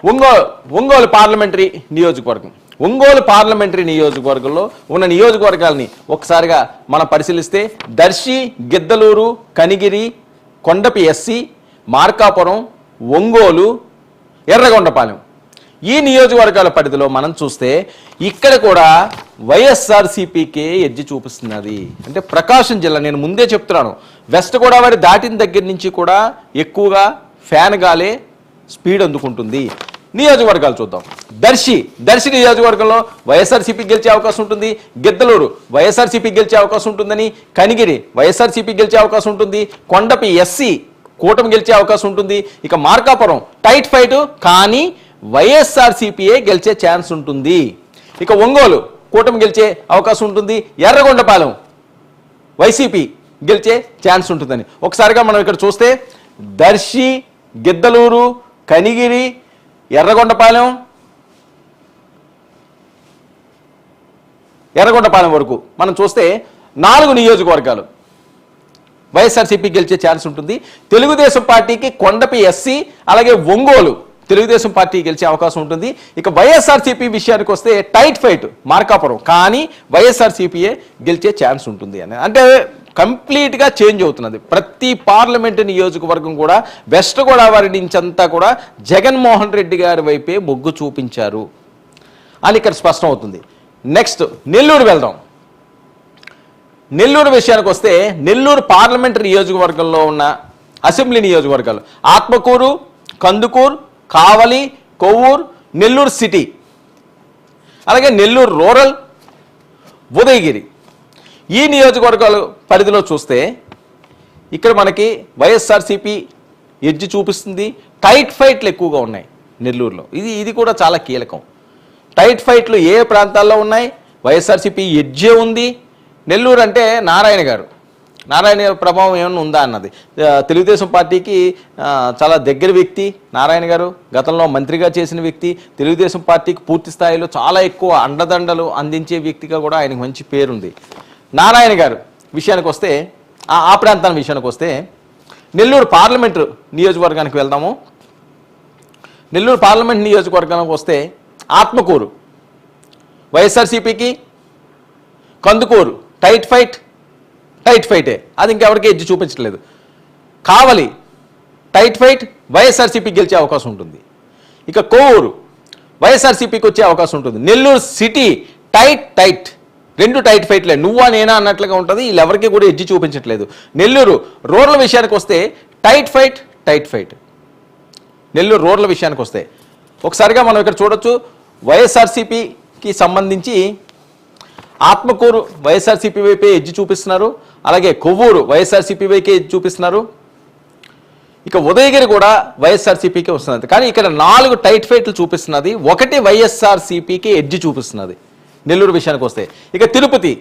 Ongole parliamentary నియోజకవర్గం. Ongole parliamentary నియోజకవర్గంలో ఉన్న నియోజకవర్గాల్ని ఒకసారిగా మనం పరిశీలిస్తే దర్శి, గిద్దలూరు, కనిగిరి, కొండపి ఎస్సీ, మార్కాపురం, ఒంగోలు, ఎర్రగొండపాలెం ఈ నియోజకవర్గాల పరిధిలో మనం చూస్తే ఇక్కడ కూడా వైఎస్ఆర్సీపీకే ఎడ్జి చూపిస్తున్నది. అంటే ప్రకాశం జిల్లా, నేను ముందే చెప్తున్నాను, వెస్ట్ గోదావరి దాటిన దగ్గర నుంచి కూడా ఎక్కువగా ఫ్యాన్ గాలే స్పీడ్ అందుకుంటుంది. నియోజకవర్గాలు చూద్దాం. దర్శి నియోజకవర్గంలో వైఎస్ఆర్సీపీ గెలిచే అవకాశం ఉంటుంది. గిద్దలూరు వైఎస్ఆర్సీపీ గెలిచే అవకాశం ఉంటుందని, కనిగిరి వైఎస్ఆర్సీపీ గెలిచే అవకాశం ఉంటుంది, కొండపి ఎస్సీ కూటమి గెలిచే అవకాశం ఉంటుంది. ఇక మార్కాపురం టైట్ ఫైట్, కానీ వైఎస్ఆర్సీపీఏ గెలిచే ఛాన్స్ ఉంటుంది. ఇక ఒంగోలు కూటమి గెలిచే అవకాశం ఉంటుంది. ఎర్రగొండపాలెం వైసీపీ గెలిచే ఛాన్స్ ఉంటుందని ఒకసారిగా మనం ఇక్కడ చూస్తే దర్శి, గిద్దలూరు, కనిగిరి, ఎర్రగొండపాలెం వరకు మనం చూస్తే 4 నియోజకవర్గాలు వైఎస్ఆర్సీపీ గెలిచే ఛాన్స్ ఉంటుంది. తెలుగుదేశం పార్టీకి కొండపి ఎస్సీ అలాగే ఒంగోలు తెలుగుదేశం పార్టీ గెలిచే అవకాశం ఉంటుంది. ఇక వైఎస్ఆర్సీపీ విషయానికి వస్తే టైట్ ఫైట్ మార్కాపురం, కానీ వైఎస్ఆర్సీపీయే గెలిచే ఛాన్స్ ఉంటుంది అని. అంటే కంప్లీట్గా చేంజ్ అవుతున్నది. ప్రతి పార్లమెంటు నియోజకవర్గం కూడా వెస్ట్ గోదావరి నుంచి అంతా కూడా జగన్మోహన్ రెడ్డి గారి వైపే మొగ్గు చూపించారు అని ఇక్కడ స్పష్టం అవుతుంది. నెక్స్ట్ నెల్లూరు వెళ్దాం. నెల్లూరు విషయానికి వస్తే నెల్లూరు పార్లమెంటరీ నియోజకవర్గంలో ఉన్న అసెంబ్లీ నియోజకవర్గాలు ఆత్మకూరు, కందుకూరు, కావలి, కొవ్వూరు, నెల్లూరు సిటీ, అలాగే నెల్లూరు రూరల్, ఉదయగిరి ఈ నియోజకవర్గాల పరిధిలో చూస్తే ఇక్కడ మనకి వైఎస్ఆర్సీపీ ఎడ్జి చూపిస్తుంది. టైట్ ఫైట్లు ఎక్కువగా ఉన్నాయి నెల్లూరులో. ఇది కూడా చాలా కీలకం. టైట్ ఫైట్లు ఏ ప్రాంతాల్లో ఉన్నాయి, వైఎస్ఆర్సీపీ ఎడ్జే ఉంది. నెల్లూరు అంటే నారాయణ ప్రభావం ఏమన్నా ఉందా అన్నది. తెలుగుదేశం పార్టీకి చాలా దగ్గర వ్యక్తి నారాయణ గారు, గతంలో మంత్రిగా చేసిన వ్యక్తి, తెలుగుదేశం పార్టీకి పూర్తి స్థాయిలో చాలా ఎక్కువ అండదండలు అందించే వ్యక్తిగా కూడా ఆయనకు మంచి పేరుంది. నారాయణ గారు విషయానికి వస్తే, ఆ ప్రాంతాల విషయానికి వస్తే నెల్లూరు పార్లమెంటు నియోజకవర్గానికి వెళ్దాము. నెల్లూరు పార్లమెంట్ నియోజకవర్గానికి వస్తే ఆత్మకూరు వైఎస్ఆర్సీపీకి, కందుకూరు టైట్ ఫైటే, అది ఇంకెవరికి ఎడ్జి చూపించట్లేదు. కావలి టైట్ ఫైట్, వైఎస్ఆర్సీపీ గెలిచే అవకాశం ఉంటుంది. ఇక కొవ్వూరు వైఎస్ఆర్సీపీకి వచ్చే అవకాశం ఉంటుంది. నెల్లూరు సిటీ టైట్, 2 టైట్ ఫైట్లే, నువ్వా నేనా అన్నట్లుగా ఉంటుంది. వీళ్ళెవరికి కూడా ఎడ్జి చూపించట్లేదు. నెల్లూరు రూరల్ విషయానికి వస్తే టైట్ ఫైట్. నెల్లూరు రూరల్ విషయానికి వస్తే ఒకసారిగా మనం ఇక్కడ చూడొచ్చు. వైఎస్ఆర్సీపీకి సంబంధించి ఆత్మకూరు వైఎస్ఆర్సీపీ వైపే ఎడ్జి చూపిస్తున్నారు, అలాగే కొవ్వూరు వైఎస్ఆర్సీపీ వైపే ఎడ్జి చూపిస్తున్నారు. ఇక ఉదయగిరి కూడా వైఎస్ఆర్సీపీకి వస్తున్నది, కానీ ఇక్కడ 4 టైట్ ఫైట్లు చూపిస్తున్నది, 1 వైఎస్ఆర్సీపీకి ఎడ్జి చూపిస్తున్నది నెల్లూరు విషయానికి వస్తే. ఇక తిరుపతి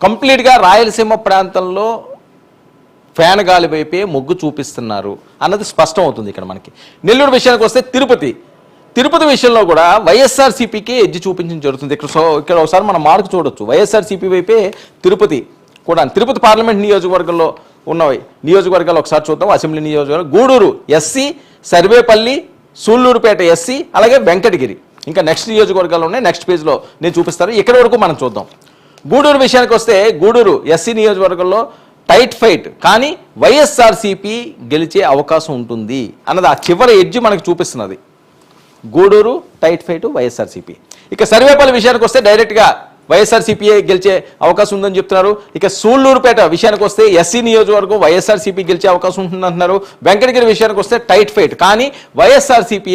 కంప్లీట్గా రాయలసీమ ప్రాంతంలో ఫ్యాన్ గాలి వైపే మొగ్గు చూపిస్తున్నారు అన్నది స్పష్టం అవుతుంది ఇక్కడ మనకి. నెల్లూరు విషయానికి వస్తే తిరుపతి విషయంలో కూడా వైఎస్ఆర్సీపీకి ఎడ్జి చూపించడం జరుగుతుంది. ఇక్కడ ఒకసారి మనం మార్కు చూడొచ్చు. వైఎస్ఆర్సీపీ వైపే తిరుపతి పార్లమెంట్ నియోజకవర్గంలో ఉన్నవి నియోజకవర్గాలు ఒకసారి చూద్దాం. అసెంబ్లీ నియోజకవర్గం గూడూరు ఎస్సీ, సర్వేపల్లి, సూళ్లూరుపేట ఎస్సీ, అలాగే వెంకటగిరి. ఇంకా నెక్స్ట్ నియోజకవర్గాలు ఉన్నాయి, నెక్స్ట్ పేజ్లో నేను చూపిస్తాను. ఇక్కడ వరకు మనం చూద్దాం. గూడూరు విషయానికి వస్తే గూడూరు ఎస్సీ నియోజకవర్గంలో టైట్ ఫైట్, కానీ వైఎస్ఆర్సీపీ గెలిచే అవకాశం ఉంటుంది అన్నది ఆ చివరి ఎడ్జి మనకు చూపిస్తున్నది. Gudur tight fight YSRCP. ఇక సర్వేపల్లి విషయానికి వస్తే డైరెక్ట్గా వైఎస్ఆర్సీపీఏ గెలిచే అవకాశం ఉందని చెప్తున్నారు. ఇక సూళ్లూరుపేట విషయానికి వస్తే ఎస్సీ నియోజకవర్గం వైఎస్ఆర్సీపీ గెలిచే అవకాశం ఉంటుందంటున్నారు. వెంకటగిరి విషయానికి వస్తే టైట్ ఫైట్, కానీ వైఎస్ఆర్సీపీ